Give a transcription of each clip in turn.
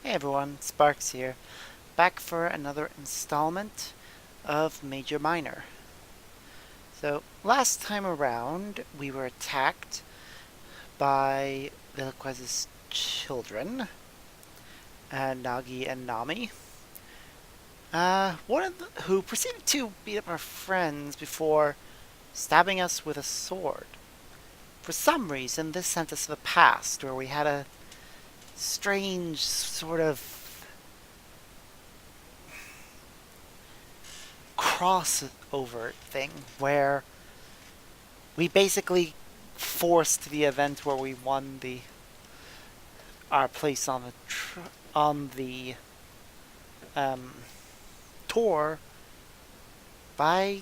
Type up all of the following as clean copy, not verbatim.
Hey everyone, Sparks here, back for another installment of Major Minor. So, last time around, we were attacked by Velquez's children, Nagi and Nami, who proceeded to beat up our friends before stabbing us with a sword. For some reason, this sent us to the past, where we had a strange sort of crossover thing where we basically forced the event where we won the our place on the um, tour by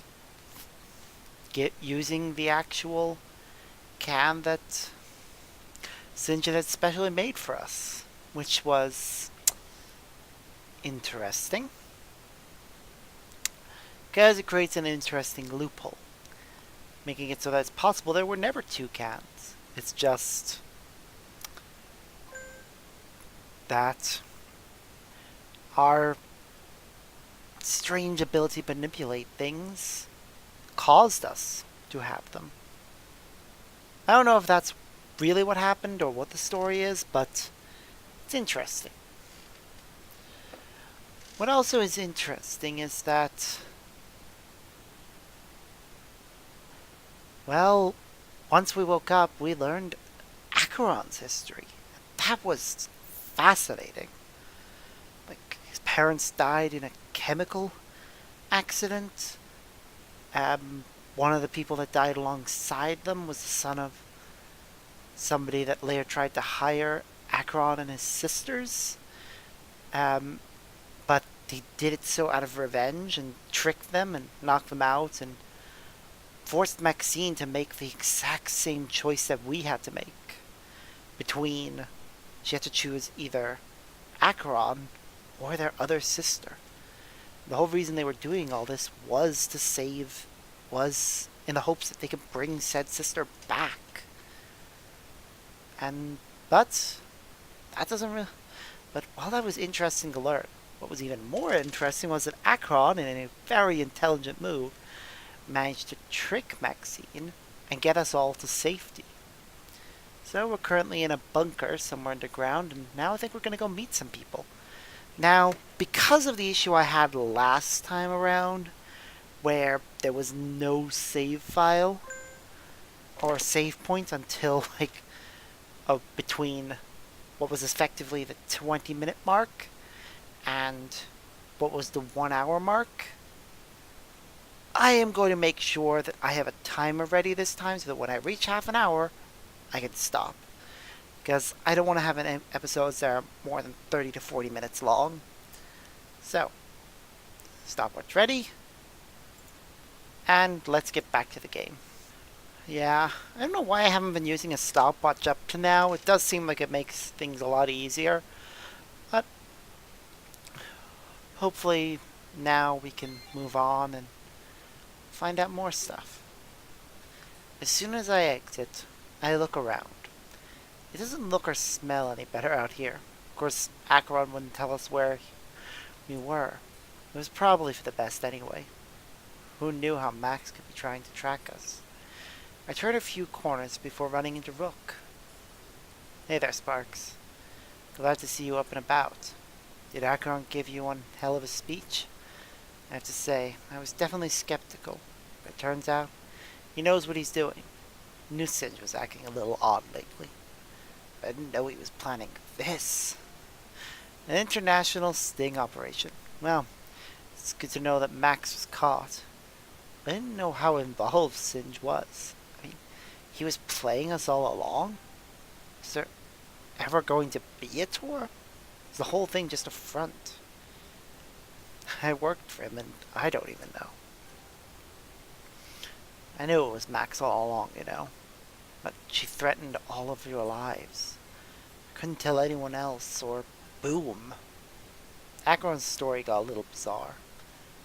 using the actual can that Sinjin had specially made for us, which was interesting because it creates an interesting loophole, making it so that it's possible there were never two cans. It's just that our strange ability to manipulate things caused us to have them. I don't know if that's really what happened or what the story is, but it's interesting. What also is interesting is that, well, once we woke up, we learned Acheron's history. That was fascinating. Like, his parents died in a chemical accident. One of the people that died alongside them was the son of somebody that later tried to hire Acheron and his sisters. Um, but he did it so out of revenge and tricked them and knocked them out and forced Maxine to make the exact same choice that we had to make. Between, she had to choose either Acheron or their other sister. The whole reason they were doing all this was to save, was in the hopes that they could bring said sister back. And, but, that doesn't really, but while that was interesting to learn, what was even more interesting was that Acheron, in a very intelligent move, managed to trick Maxine and get us all to safety. So we're currently in a bunker somewhere underground, and now I think we're going to go meet some people. Now, because of the issue I had last time around, where there was no save file or save point until like between what was effectively the 20-minute mark and what was the 1 hour mark, I am going to make sure that I have a timer ready this time so that when I reach half an hour, I can stop. Because I don't want to have episodes that are more than 30 to 40 minutes long. So, stopwatch ready, and let's get back to the game. Yeah, I don't know why I haven't been using a stopwatch up to now. It does seem like it makes things a lot easier. But hopefully now we can move on and find out more stuff. As soon as I exit, I look around. It doesn't look or smell any better out here. Of course, Acheron wouldn't tell us where we were. It was probably for the best anyway. Who knew how Max could be trying to track us? I turned a few corners before running into Rook. Hey there, Sparks. Glad to see you up and about. Did Acheron give you one hell of a speech? I have to say, I was definitely skeptical, but it turns out he knows what he's doing. Knew Singe was acting a little odd lately, but I didn't know he was planning this. An international sting operation. Well, it's good to know that Max was caught. I didn't know how involved Singe was. I mean, he was playing us all along? Is there ever going to be a tour? Is the whole thing just a front? I worked for him and I don't even know. I knew it was Max all along, but she threatened all of your lives. I couldn't tell anyone else, or boom. Acheron's story got a little bizarre.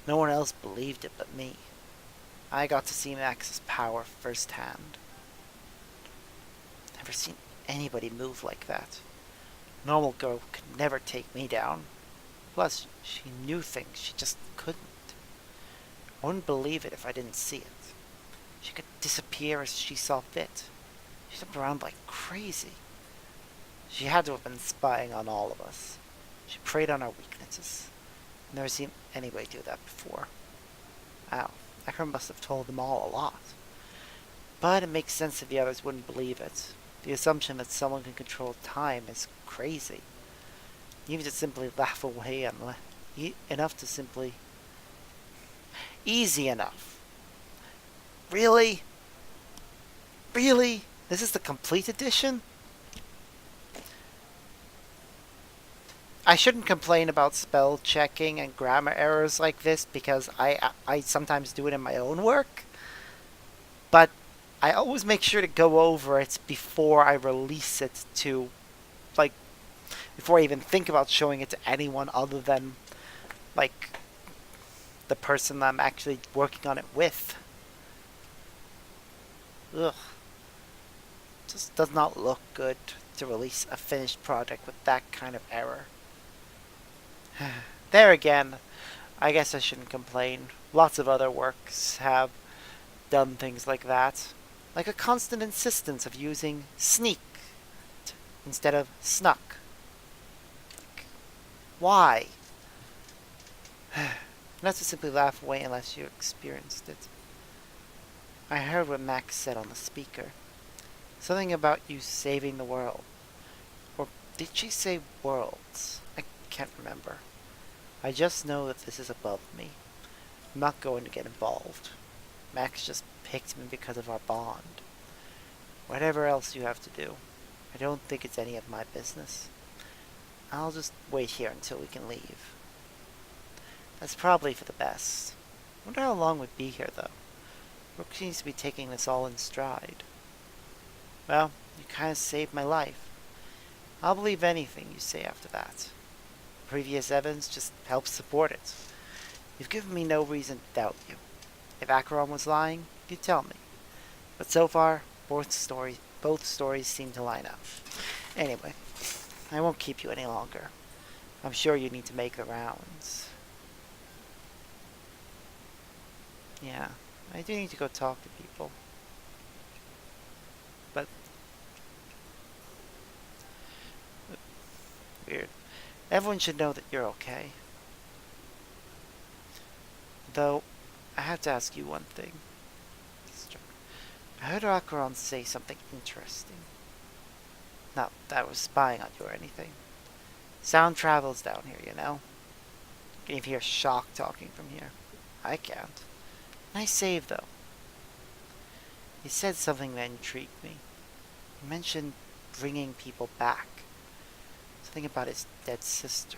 No one else believed it but me. I got to see Max's power firsthand. Never seen anybody move like that. Normal girl could never take me down. Plus, she knew things she just couldn't. I wouldn't believe it if I didn't see it. She could disappear as she saw fit. She jumped around like crazy. She had to have been spying on all of us. She preyed on our weaknesses. I've never seen anybody do that before. Wow, Akron must have told them all a lot. But it makes sense if the others wouldn't believe it. The assumption that someone can control time is crazy. Even to simply laugh away enough to simply... Easy enough. Really? Really? This is the complete edition? I shouldn't complain about spell checking and grammar errors like this because I sometimes do it in my own work. But I always make sure to go over it before I release it to, like, before I even think about showing it to anyone other than, like, the person I'm actually working on it with. Ugh. Just does not look good to release a finished project with that kind of error. There again, I guess I shouldn't complain. Lots of other works have done things like that. Like a constant insistence of using sneak instead of snuck. Why? Not to simply laugh away unless you experienced it. I heard what Max said on the speaker. Something about you saving the world. Or did she say worlds? I can't remember. I just know that this is above me. I'm not going to get involved. Max just picked me because of our bond. Whatever else you have to do, I don't think it's any of my business. I'll just wait here until we can leave. That's probably for the best. Wonder how long we'd be here, though. Rook seems to be taking this all in stride. Well, you kind of saved my life. I'll believe anything you say after that. Previous evidence just helps support it. You've given me no reason to doubt you. If Acheron was lying, you'd tell me. But so far, both stories seem to line up. Anyway, I won't keep you any longer. I'm sure you need to make the rounds. Yeah, I do need to go talk to people. But... weird. Everyone should know that you're okay. Though, I have to ask you one thing. I heard Acheron say something interesting. Not that I was spying on you or anything. Sound travels down here, you know? You can even hear Shock talking from here. I can't. Nice save, though. He said something that intrigued me. He mentioned bringing people back. Something about his dead sister.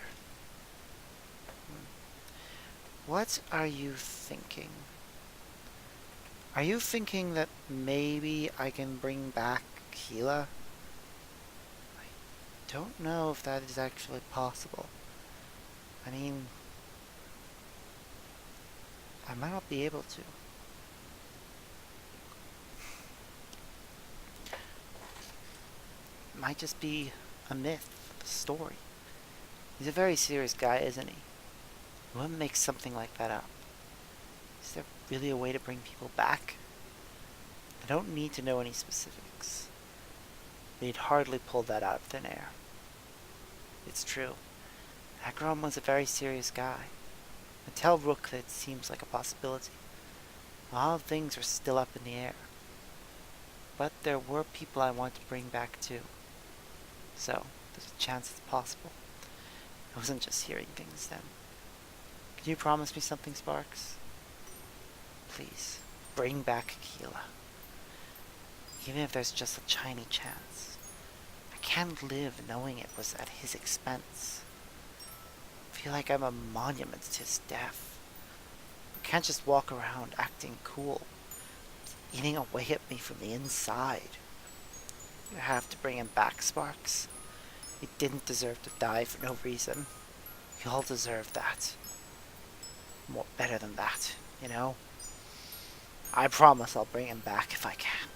What are you thinking? Are you thinking that maybe I can bring back Keela? I don't know if that is actually possible. I mean, I might not be able to. It might just be a myth, a story. He's a very serious guy, isn't he? He wouldn't make something like that up. Is there really a way to bring people back? I don't need to know any specifics. But he'd hardly pull that out of thin air. It's true. Acheron was a very serious guy. I tell Rook that it seems like a possibility. A lot of things are still up in the air. But there were people I want to bring back too. So, there's a chance it's possible. I wasn't just hearing things then. Can you promise me something, Sparks? Please, bring back Keela. Even if there's just a tiny chance. I can't live knowing it was at his expense. I feel like I'm a monument to his death. I can't just walk around acting cool. It's eating away at me from the inside. You have to bring him back, Sparks. He didn't deserve to die for no reason. You all deserve that. More better than that, you know? I promise I'll bring him back if I can.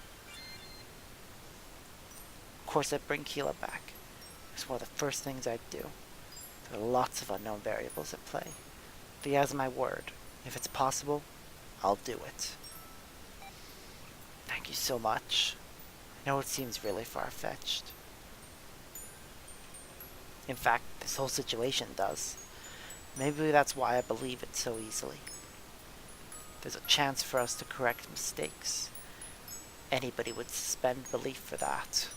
Of course I'd bring Keela back. It's one of the first things I'd do. There are lots of unknown variables at play. But he has my word. If it's possible, I'll do it. Thank you so much. I know it seems really far-fetched. In fact, this whole situation does. Maybe that's why I believe it so easily. There's a chance for us to correct mistakes. Anybody would suspend belief for that.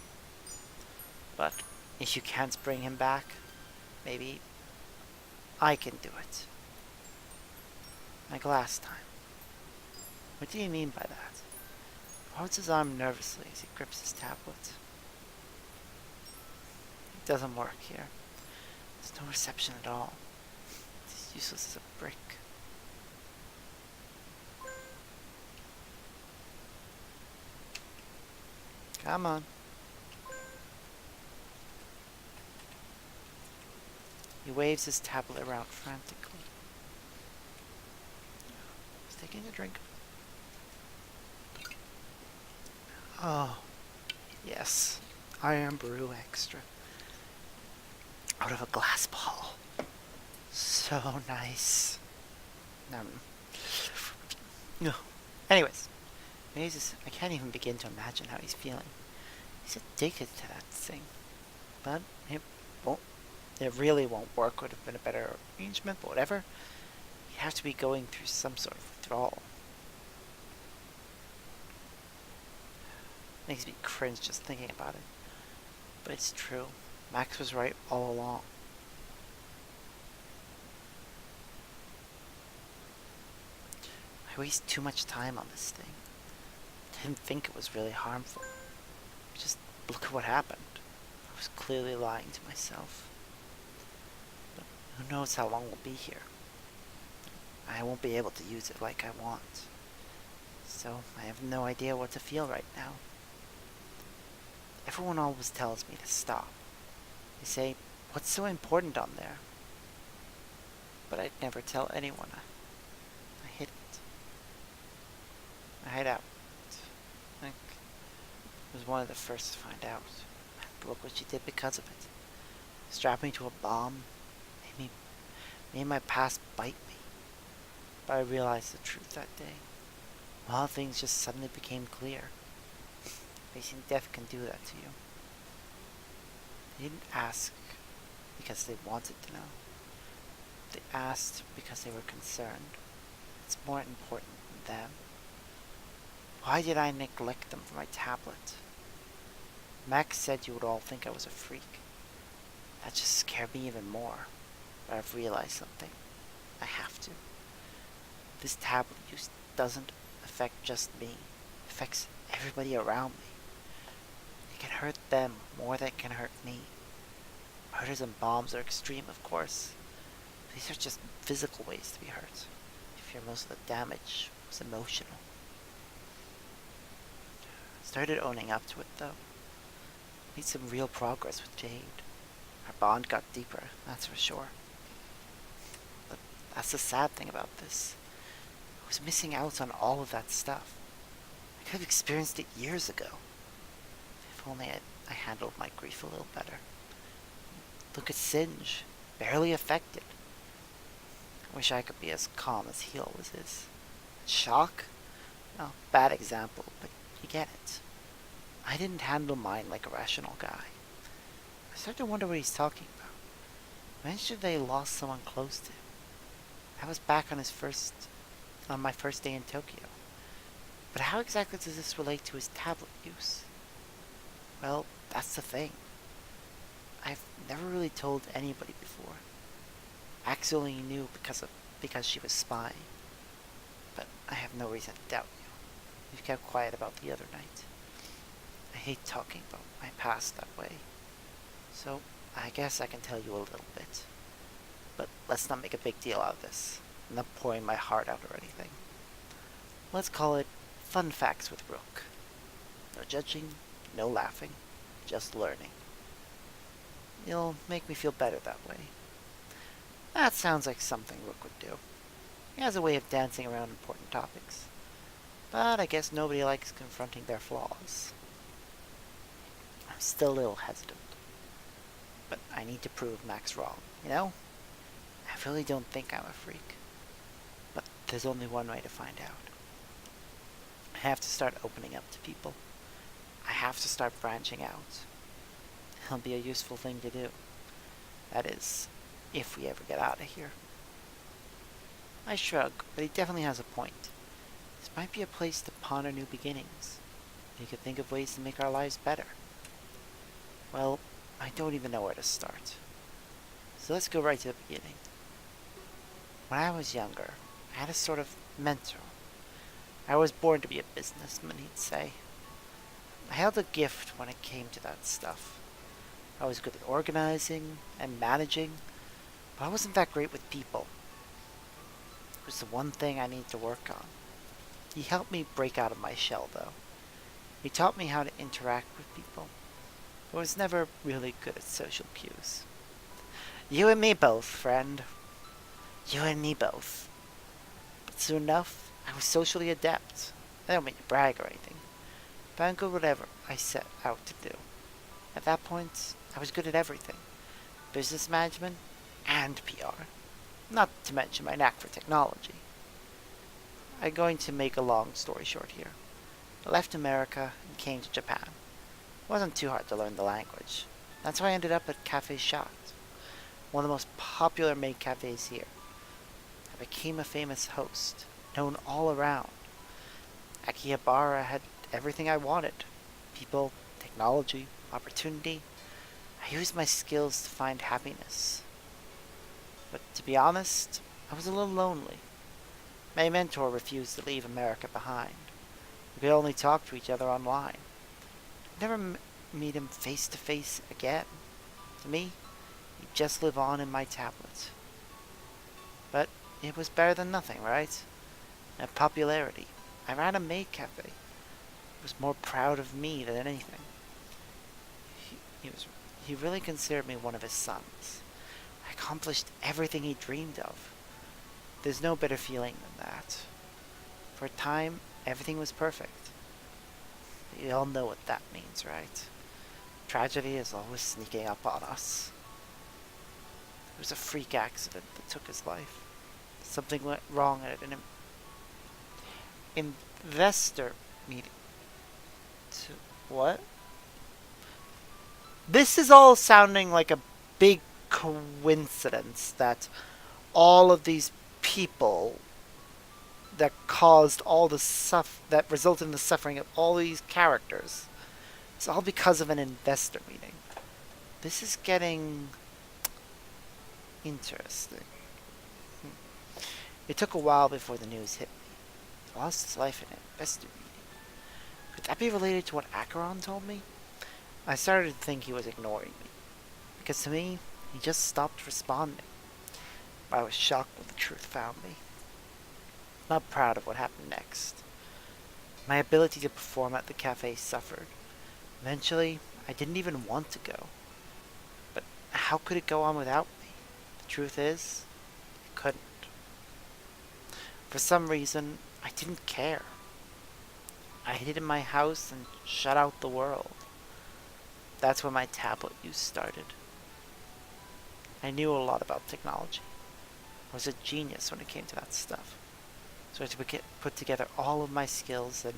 But if you can't bring him back, maybe I can do it. Like last time. What do you mean by that? He holds his arm nervously as he grips his tablet. It doesn't work here. There's no reception at all. It's useless as a brick. Come on. He waves his tablet around frantically. He's taking a drink. Oh, yes. Iron Brew Extra. Out of a glass bottle. So nice. No. Anyways, I can't even begin to imagine how he's feeling. He's addicted to that thing. But it won't. It really won't work. Would have been a better arrangement, but whatever. He'd have to be going through some sort of withdrawal. Makes me cringe just thinking about it. But it's true. Max was right all along. I waste too much time on this thing. Didn't think it was really harmful. Just look at what happened. I was clearly lying to myself. But who knows how long we'll be here. I won't be able to use it like I want. So I have no idea what to feel right now. Everyone always tells me to stop. They say, what's so important on there? But I'd never tell anyone. I hid it. I hid out. I was one of the first to find out. And look what she did because of it. Strapped me to a bomb. Made my past bite me. But I realized the truth that day. A lot of things just suddenly became clear. Facing death can do that to you. They didn't ask because they wanted to know. They asked because they were concerned. It's more important than them. Why did I neglect them for my tablet? Max said you would all think I was a freak. That just scared me even more. But I've realized something. I have to. This tablet use doesn't affect just me. It affects everybody around me. It can hurt them more than it can hurt me. Murders and bombs are extreme, of course. These are just physical ways to be hurt. You fear most of the damage was emotional. I started owning up to it, though. Made some real progress with Jade. Our bond got deeper, that's for sure. But that's the sad thing about this. I was missing out on all of that stuff. I could have experienced it years ago. If only I handled my grief a little better. Look at Singe. Barely affected. I wish I could be as calm as he always is. Shock? Well, bad example, but you get it. I didn't handle mine like a rational guy. I start to wonder what he's talking about. When should they lost someone close to him? That was back on my first day in Tokyo. But how exactly does this relate to his tablet use? Well, that's the thing. I've never really told anybody before. Max only knew because she was spying. But I have no reason to doubt you. You've kept quiet about the other night. I hate talking about my past that way. So, I guess I can tell you a little bit. But let's not make a big deal out of this. I'm not pouring my heart out or anything. Let's call it Fun Facts with Rook. No judging, no laughing, just learning. It'll make me feel better that way. That sounds like something Rook would do. He has a way of dancing around important topics. But I guess nobody likes confronting their flaws. I'm still a little hesitant. but I need to prove Max wrong, you know? I really don't think I'm a freak. But there's only one way to find out. I have to start opening up to people. I have to start branching out. It'll be a useful thing to do. That is, if we ever get out of here. I shrug, but he definitely has a point. This might be a place to ponder new beginnings. We could think of ways to make our lives better. Well, I don't even know where to start. So let's go right to the beginning. When I was younger, I had a sort of mentor. I was born to be a businessman, he'd say. I held a gift when it came to that stuff. I was good at organizing and managing, but I wasn't that great with people. It was the one thing I needed to work on. He helped me break out of my shell, though. He taught me how to interact with people. I was never really good at social cues. You and me both, friend. You and me both. But soon enough, I was socially adept. I don't mean to brag or anything, but I'm good at whatever I set out to do. At that point, I was good at everything. Business management and PR. Not to mention my knack for technology. I'm going to make a long story short here. I left America and came to Japan. It wasn't too hard to learn the language. That's how I ended up at Cafe Shot, one of the most popular maid cafes here. I became a famous host, known all around. Akihabara had everything I wanted. People, technology, opportunity. I used my skills to find happiness. But to be honest, I was a little lonely. My mentor refused to leave America behind. We could only talk to each other online. I'd never meet him face to face again. To me, he'd just live on in my tablet. But it was better than nothing, right? And popularity. I ran a maid cafe. He was more proud of me than anything. He really considered me one of his sons. I accomplished everything he dreamed of. There's no better feeling than that. For a time, everything was perfect. But you all know what that means, right? Tragedy is always sneaking up on us. It was a freak accident that took his life. Something went wrong at an investor meeting. What? This is all sounding like a big coincidence that all of these people that caused all the that resulted in the suffering of all these characters. It's all because of an investor meeting. This is getting interesting. It took a while before the news hit me. He lost his life in an investor meeting. Could that be related to what Acheron told me? I started to think he was ignoring me. Because to me, he just stopped responding. But I was shocked when the truth found me. Not proud of what happened next. My ability to perform at the cafe suffered. Eventually, I didn't even want to go. But how could it go on without me? The truth is, it couldn't. For some reason, I didn't care. I hid in my house and shut out the world. That's when my tablet use started. I knew a lot about technology. I was a genius when it came to that stuff. So I had to put together all of my skills, and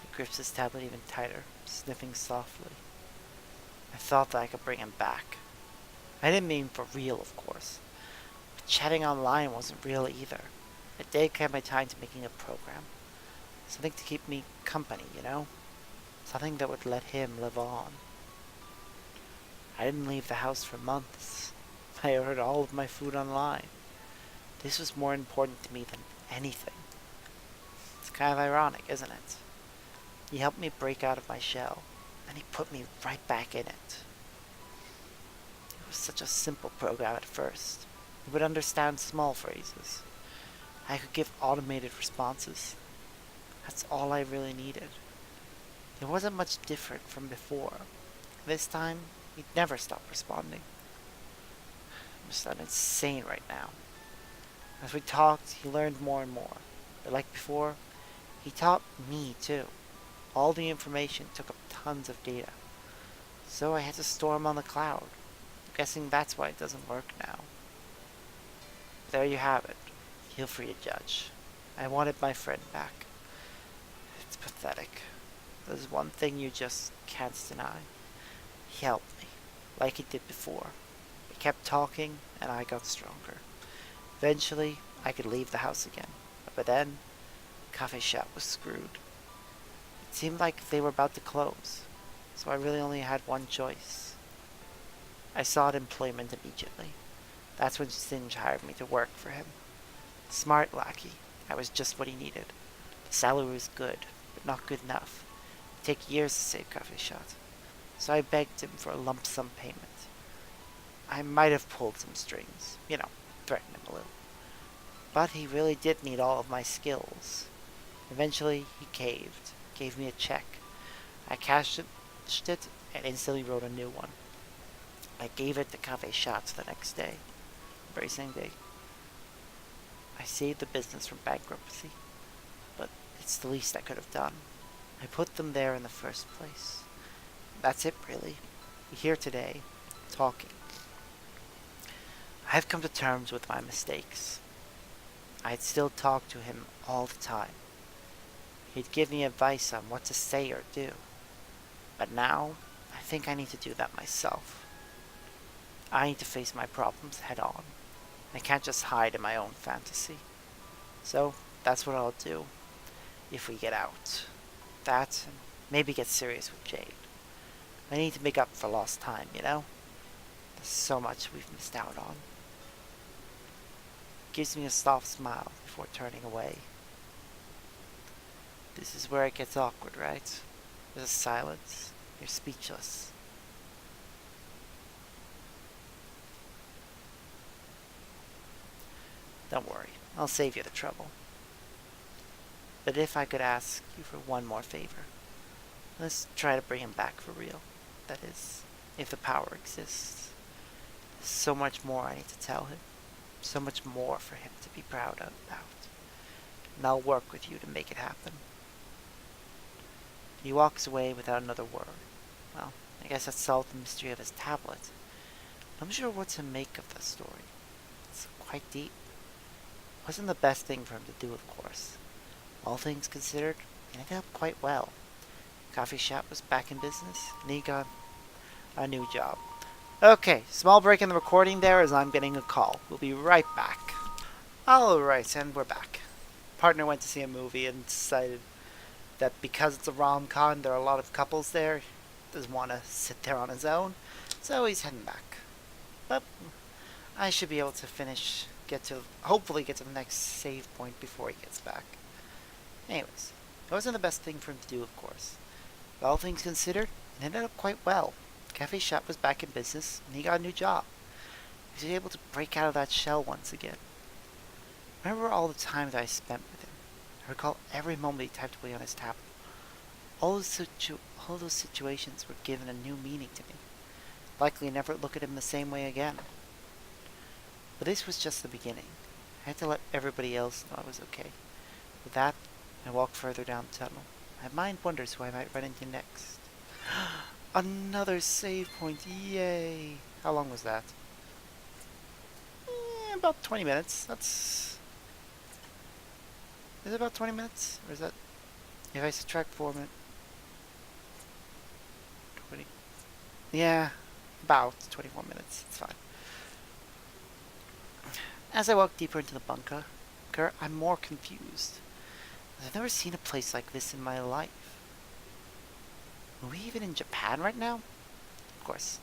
he grips his tablet even tighter, sniffing softly. I thought that I could bring him back. I didn't mean for real, of course. But chatting online wasn't real either. I dedicated my time to making a program. Something to keep me company, you know? Something that would let him live on. I didn't leave the house for months. I ordered all of my food online. This was more important to me than anything. It's kind of ironic, isn't it? He helped me break out of my shell, and he put me right back in it. It was such a simple program at first. It would understand small phrases. I could give automated responses. That's all I really needed. It wasn't much different from before. This time, he'd never stop responding. I'm just insane right now. As we talked, he learned more and more. But like before, he taught me too. All the information took up tons of data. So I had to store him on the cloud. I'm guessing that's why it doesn't work now. There you have it. Feel free to judge. I wanted my friend back. It's pathetic. There's one thing you just can't deny. He helped me, like he did before. We kept talking, and I got stronger. Eventually, I could leave the house again. But by then, the cafe shop was screwed. It seemed like they were about to close, so I really only had one choice. I sought employment immediately. That's when Singe hired me to work for him. Smart lackey. I was just what he needed. The salary was good, but not good enough. It'd take years to save Cafe Shot. So I begged him for a lump sum payment. I might have pulled some strings, threatened him a little. But he really did need all of my skills. Eventually, he caved, gave me a check. I cashed it and instantly wrote a new one. I gave it to Cafe Shots the next day. Very same day. I saved the business from bankruptcy, but it's the least I could have done. I put them there in the first place. That's it, really. We're here today, talking. I've come to terms with my mistakes. I'd still talk to him all the time. He'd give me advice on what to say or do. But now, I think I need to do that myself. I need to face my problems head on. I can't just hide in my own fantasy. So, that's what I'll do. If we get out. That, and maybe get serious with Jade. I need to make up for lost time. There's so much we've missed out on. Gives me a soft smile before turning away. This is where it gets awkward, right? There's a silence. You're speechless. Don't worry, I'll save you the trouble. But if I could ask you for one more favor, let's try to bring him back for real. That is, if the power exists. There's so much more I need to tell him. So much more for him to be proud about. And I'll work with you to make it happen. He walks away without another word. Well, I guess that solved the mystery of his tablet. I'm not sure what to make of the story. It's quite deep. Wasn't the best thing for him to do, of course. All things considered, it ended up quite well. Coffee shop was back in business, and he got a new job. Okay, small break in the recording there as I'm getting a call. We'll be right back. Alright, and we're back. Partner went to see a movie and decided that because it's a rom-com, there are a lot of couples there. He doesn't want to sit there on his own, so he's heading back. But I should be able to hopefully get to the next save point before he gets back. Anyways, it wasn't the best thing for him to do, of course. But all things considered, it ended up quite well. Cafe shop was back in business, and he got a new job. He was able to break out of that shell once again. I remember all the time that I spent with him. I recall every moment he typed away on his tablet. All those situations were given a new meaning to me. Likely never look at him the same way again. But this was just the beginning. I had to let everybody else know I was okay. With that, I walked further down the tunnel. My mind wonders who I might run into next. Another save point, yay! How long was that? About 20 minutes. Is it about 20 minutes? Or is that... If I subtract 4 minutes... 20... Yeah, about 24 minutes. It's fine. As I walk deeper into the bunker, I'm more confused. I've never seen a place like this in my life. Are we even in Japan right now? Of course,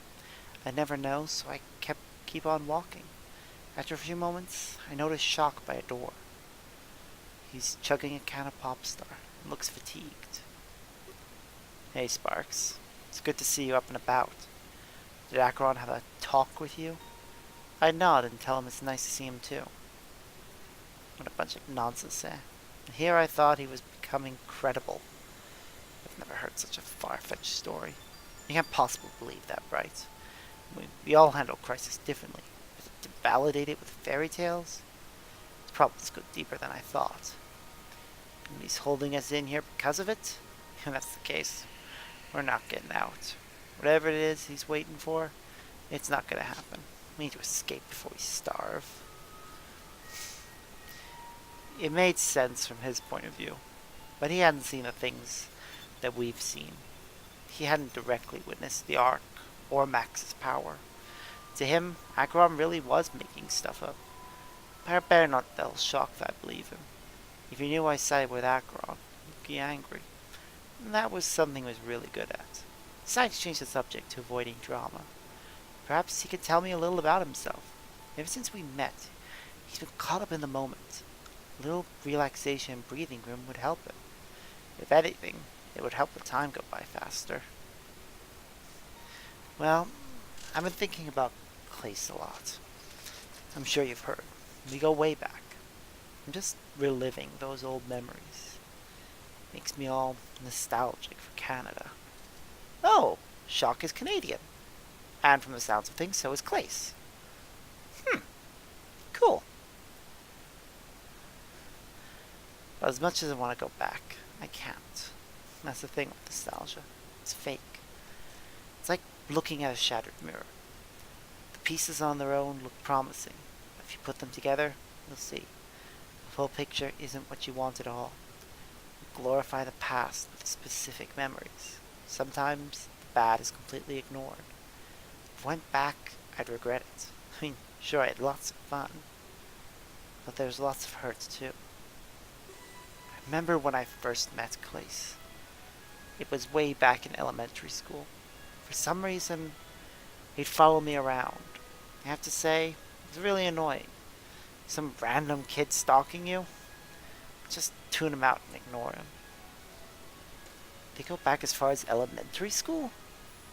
I never know, so I keep on walking. After a few moments, I notice Shock by a door. He's chugging a can of Popstar and looks fatigued. Hey Sparks, it's good to see you up and about. Did Acheron have a talk with you? I nod and tell him it's nice to see him too. What a bunch of nonsense, eh? And here I thought he was becoming credible. I've never heard such a far-fetched story. You can't possibly believe that, right? We all handle crisis differently. But to validate it with fairy tales? These problems go deeper than I thought. And he's holding us in here because of it? If that's the case, we're not getting out. Whatever it is he's waiting for, it's not gonna happen. We need to escape before we starve. It made sense from his point of view, but he hadn't seen the things that we've seen. He hadn't directly witnessed the Ark or Max's power. To him, Acheron really was making stuff up. But I better not tell Shock that I believe him. If he knew I sided with Acheron, he'd be angry. And that was something he was really good at. Decided to change the subject to avoiding drama. Perhaps he could tell me a little about himself. Ever since we met, he's been caught up in the moment. A little relaxation and breathing room would help him. If anything, it would help the time go by faster. Well, I've been thinking about Clace a lot. I'm sure you've heard. We go way back. I'm just reliving those old memories. Makes me all nostalgic for Canada. Oh, Shock is Canadian. And from the sounds of things, so is Clace. Cool. But as much as I want to go back, I can't. That's the thing with nostalgia. It's fake. It's like looking at a shattered mirror. The pieces on their own look promising. But if you put them together, you'll see. The full picture isn't what you want at all. You glorify the past with specific memories. Sometimes the bad is completely ignored. If I went back, I'd regret it. I mean, sure, I had lots of fun. But there's lots of hurt too. I remember when I first met Clace. It was way back in elementary school. For some reason, he'd follow me around. I have to say, it was really annoying. Some random kid stalking you? Just tune him out and ignore him. They go back as far as elementary school?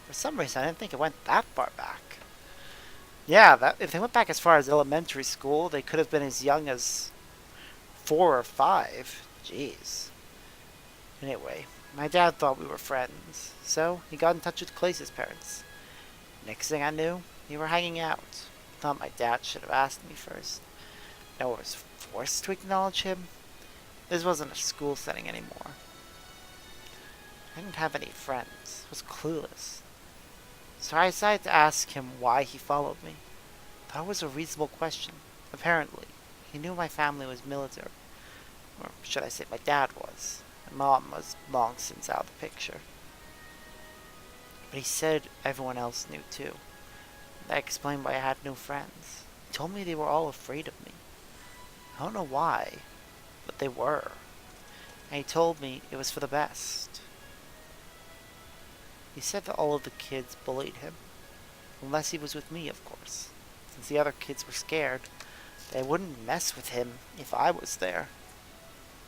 For some reason, I didn't think it went that far back. Yeah, if they went back as far as elementary school, they could have been as young as 4 or 5. Jeez. Anyway, my dad thought we were friends, so he got in touch with Clace's parents. Next thing I knew, we were hanging out. Thought my dad should have asked me first. I was forced to acknowledge him. This wasn't a school setting anymore. I didn't have any friends. I was clueless. So I decided to ask him why he followed me. That was a reasonable question. Apparently, he knew my family was military. Or should I say my dad was. My mom was long since out of the picture. But he said everyone else knew too. That explained why I had no friends. He told me they were all afraid of me. I don't know why, but they were. And he told me it was for the best. He said that all of the kids bullied him. Unless he was with me, of course. Since the other kids were scared, they wouldn't mess with him if I was there.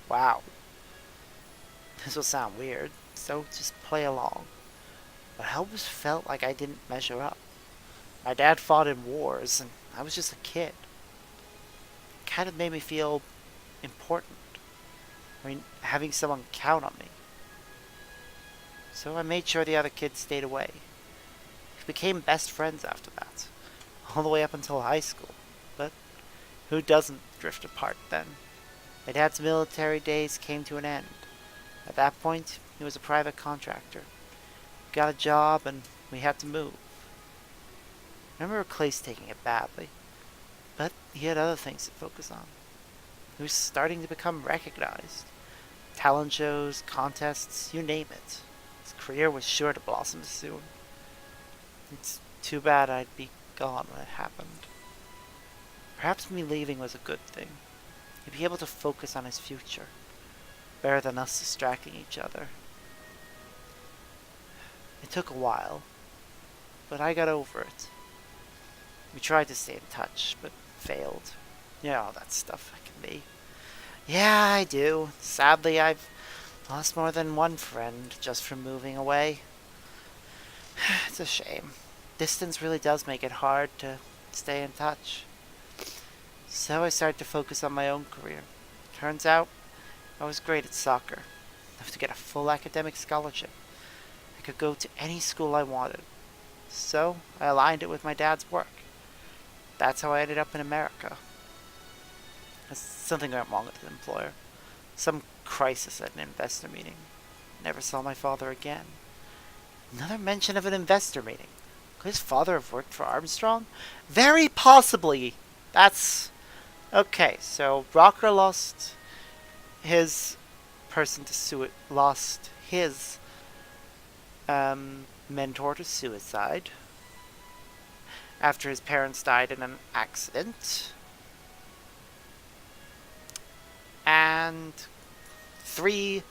Wow. This will sound weird, so just play along. But I always felt like I didn't measure up. My dad fought in wars, and I was just a kid. It kind of made me feel important. I mean, having someone count on me. So I made sure the other kids stayed away. We became best friends after that. All the way up until high school. But who doesn't drift apart then? My dad's military days came to an end. At that point, he was a private contractor. He got a job and we had to move. I remember Clace taking it badly. But he had other things to focus on. He was starting to become recognized. Talent shows, contests, you name it. His career was sure to blossom soon. It's too bad I'd be gone when it happened. Perhaps me leaving was a good thing. He'd be able to focus on his future. Better than us distracting each other. It took a while, but I got over it. We tried to stay in touch, but failed. You know how that stuff can be. Yeah, I do. Sadly, I've lost more than one friend just from moving away. It's a shame. Distance really does make it hard to stay in touch. So I started to focus on my own career. Turns out, I was great at soccer. Enough to get a full academic scholarship. I could go to any school I wanted. So I aligned it with my dad's work. That's how I ended up in America. Something went wrong with the employer. Some crisis at an investor meeting. Never saw my father again. Another mention of an investor meeting. Could his father have worked for Armstrong? Very possibly. That's okay. So Rocker lost his lost his mentor to suicide after his parents died in an accident. And 3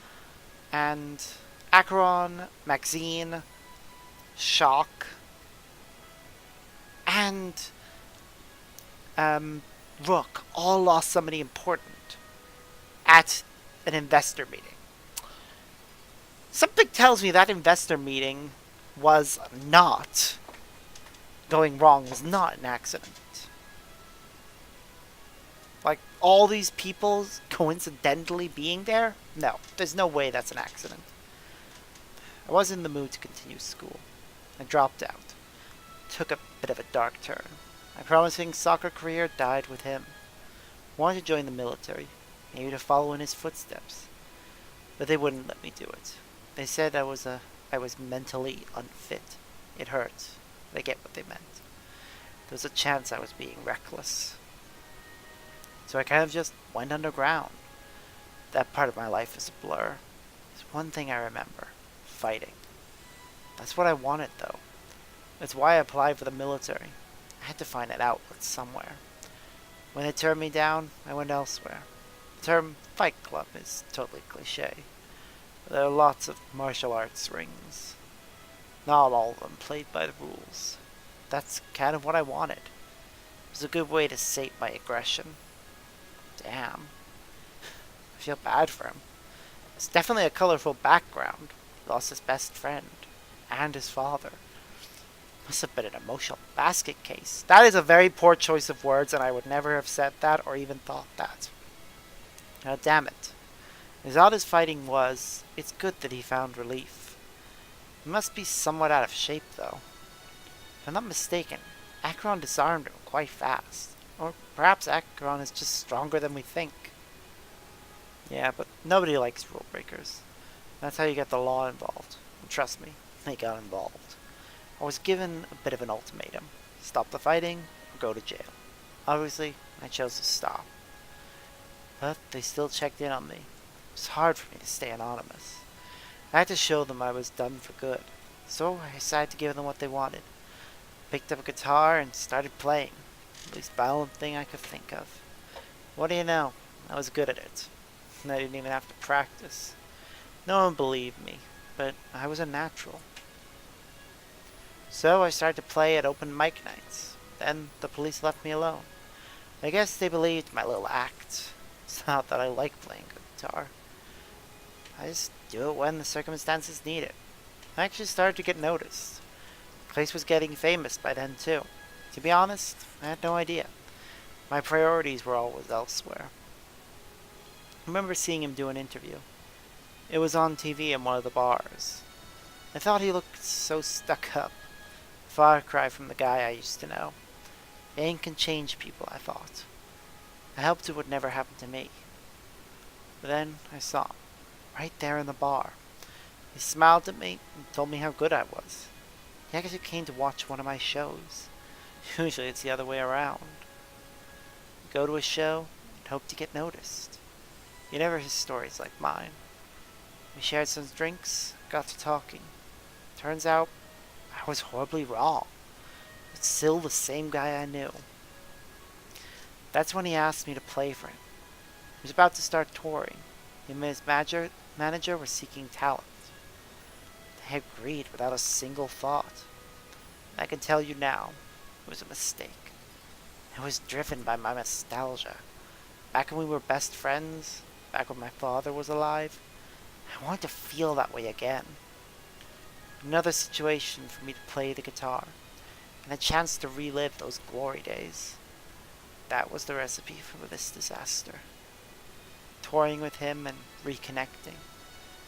and Acheron, Maxine, Shock, and Rook all lost somebody important at an investor meeting. Something tells me that investor meeting was not going wrong, was not an accident. Like, all these people coincidentally being there? No, there's no way that's an accident. I was in the mood to continue school. I dropped out. Took a bit of a dark turn. My promising soccer career died with him. I wanted to join the military, maybe to follow in his footsteps. But they wouldn't let me do it. They said I was mentally unfit. It hurt. But I get what they meant. There was a chance I was being reckless. So I kind of just went underground. That part of my life is a blur. There's one thing I remember. Fighting. That's what I wanted, though. That's why I applied for the military. I had to find an outlet somewhere. When they turned me down, I went elsewhere. The term Fight Club is totally cliche. There are lots of martial arts rings. Not all of them played by the rules. That's kind of what I wanted. It was a good way to sate my aggression. Damn. I feel bad for him. It's definitely a colorful background. He lost his best friend. And his father. Must have been an emotional basket case. That is a very poor choice of words, and I would never have said that or even thought that. Now, damn it. As odd as fighting was, it's good that he found relief. He must be somewhat out of shape, though. If I'm not mistaken, Acheron disarmed him quite fast. Or perhaps Acheron is just stronger than we think. Yeah, but nobody likes rule breakers. That's how you get the law involved. And trust me, they got involved. I was given a bit of an ultimatum. Stop the fighting, or go to jail. Obviously, I chose to stop. But they still checked in on me. It was hard for me to stay anonymous. I had to show them I was done for good. So I decided to give them what they wanted. Picked up a guitar and started playing. The least violent thing I could think of. What do you know? I was good at it. And I didn't even have to practice. No one believed me, but I was a natural. So I started to play at open mic nights. Then the police left me alone. I guess they believed my little act. It's not that I like playing guitar. I just do it when the circumstances need it. I actually started to get noticed. The place was getting famous by then too. To be honest, I had no idea. My priorities were always elsewhere. I remember seeing him do an interview. It was on TV in one of the bars. I thought he looked so stuck up. Far cry from the guy I used to know. Fame can change people, I thought. I hoped it would never happen to me. But then I saw him, right there in the bar. He smiled at me and told me how good I was. He actually came to watch one of my shows. Usually it's the other way around. You go to a show and hope to get noticed. You never hear stories like mine. We shared some drinks, got to talking. Turns out, I was horribly wrong. It's still the same guy I knew. That's when he asked me to play for him. He was about to start touring. Him and his manager were seeking talent. They agreed without a single thought. And I can tell you now, it was a mistake. It was driven by my nostalgia. Back when we were best friends, back when my father was alive, I wanted to feel that way again. Another situation for me to play the guitar, and a chance to relive those glory days. That was the recipe for this disaster. Touring with him and reconnecting.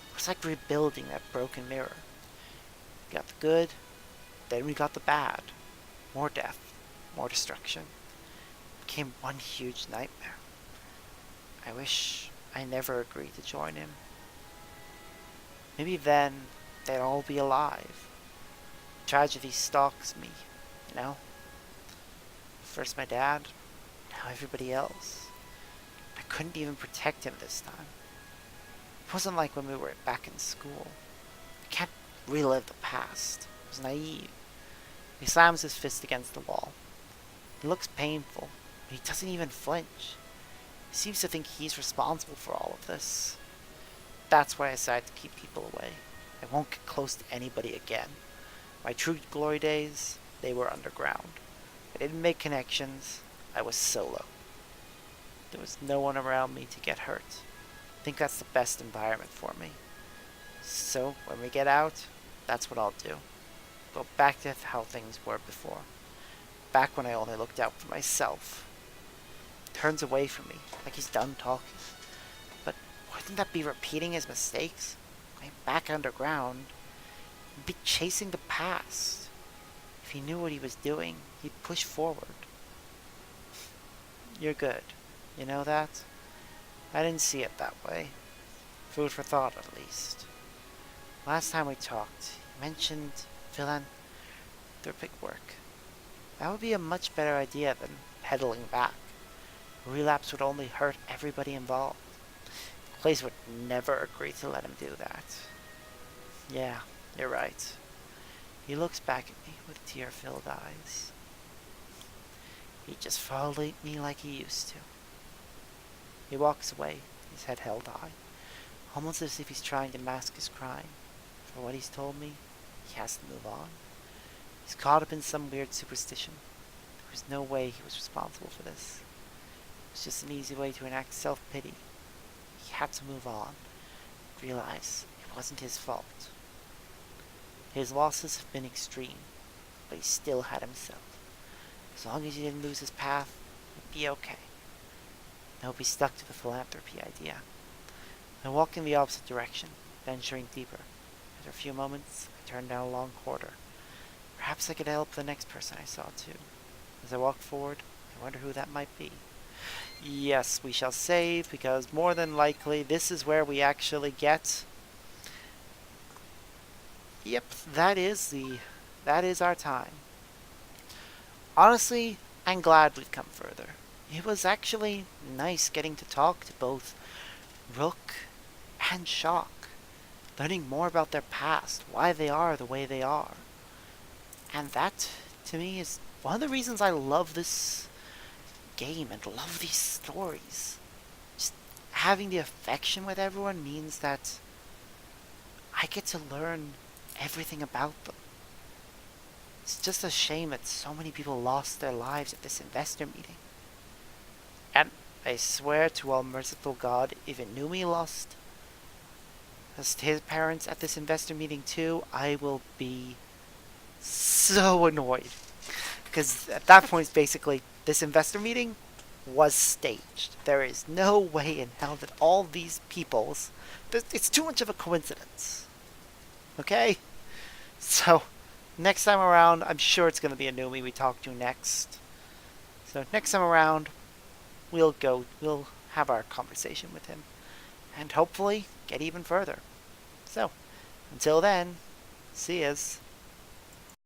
It was like rebuilding that broken mirror. We got the good, then we got the bad. More death, more destruction. It became one huge nightmare. I wish I never agreed to join him. Maybe then they'd all be alive. Tragedy stalks me, you know? First my dad, now everybody else. I couldn't even protect him this time. It wasn't like when we were back in school. I can't relive the past. It was naive. He slams his fist against the wall. It looks painful, but he doesn't even flinch. He seems to think he's responsible for all of this. That's why I decided to keep people away. I won't get close to anybody again. My true glory days, they were underground. I didn't make connections. I was solo. There was no one around me to get hurt. I think that's the best environment for me. So, when we get out, that's what I'll do. Go back to how things were before. Back when I only looked out for myself. He turns away from me, like he's done talking. But wouldn't that be repeating his mistakes? Going back underground, he'd be chasing the past. If he knew what he was doing, he'd push forward. You're good. You know that? I didn't see it that way. Food for thought, at least. Last time we talked, you mentioned philanthropic work. That would be a much better idea than pedaling back. A relapse would only hurt everybody involved. Clays would never agree to let him do that. Yeah, you're right. He looks back at me with tear-filled eyes. He'd just follow me like he used to. He walks away, his head held high, almost as if he's trying to mask his crying. For what he's told me, he has to move on. He's caught up in some weird superstition. There was no way he was responsible for this. It was just an easy way to enact self-pity. He had to move on, realize it wasn't his fault. His losses have been extreme, but he still had himself. As long as he didn't lose his path, he'd be okay. I hope he stuck to the philanthropy idea. I walked in the opposite direction, venturing deeper. After a few moments, I turned down a long corridor. Perhaps I could help the next person I saw too. As I walked forward, I wonder who that might be. Yes, we shall save, because more than likely this is where we actually get... Yep, that is our time. Honestly, I'm glad we've come further. It was actually nice getting to talk to both Rook and Shock, learning more about their past, why they are the way they are. And that, to me, is one of the reasons I love this game and love these stories. Just having the affection with everyone means that I get to learn everything about them. It's just a shame that so many people lost their lives at this investor meeting. And I swear to all merciful God, if Inumi lost his parents at this investor meeting too, I will be so annoyed. Because at that point, basically, this investor meeting was staged. There is no way in hell that all these peoples... It's too much of a coincidence. Okay? So, next time around, I'm sure it's going to be Inumi we talk to next. So, next time around, we'll have our conversation with him. And hopefully, get even further. So, until then, see yas.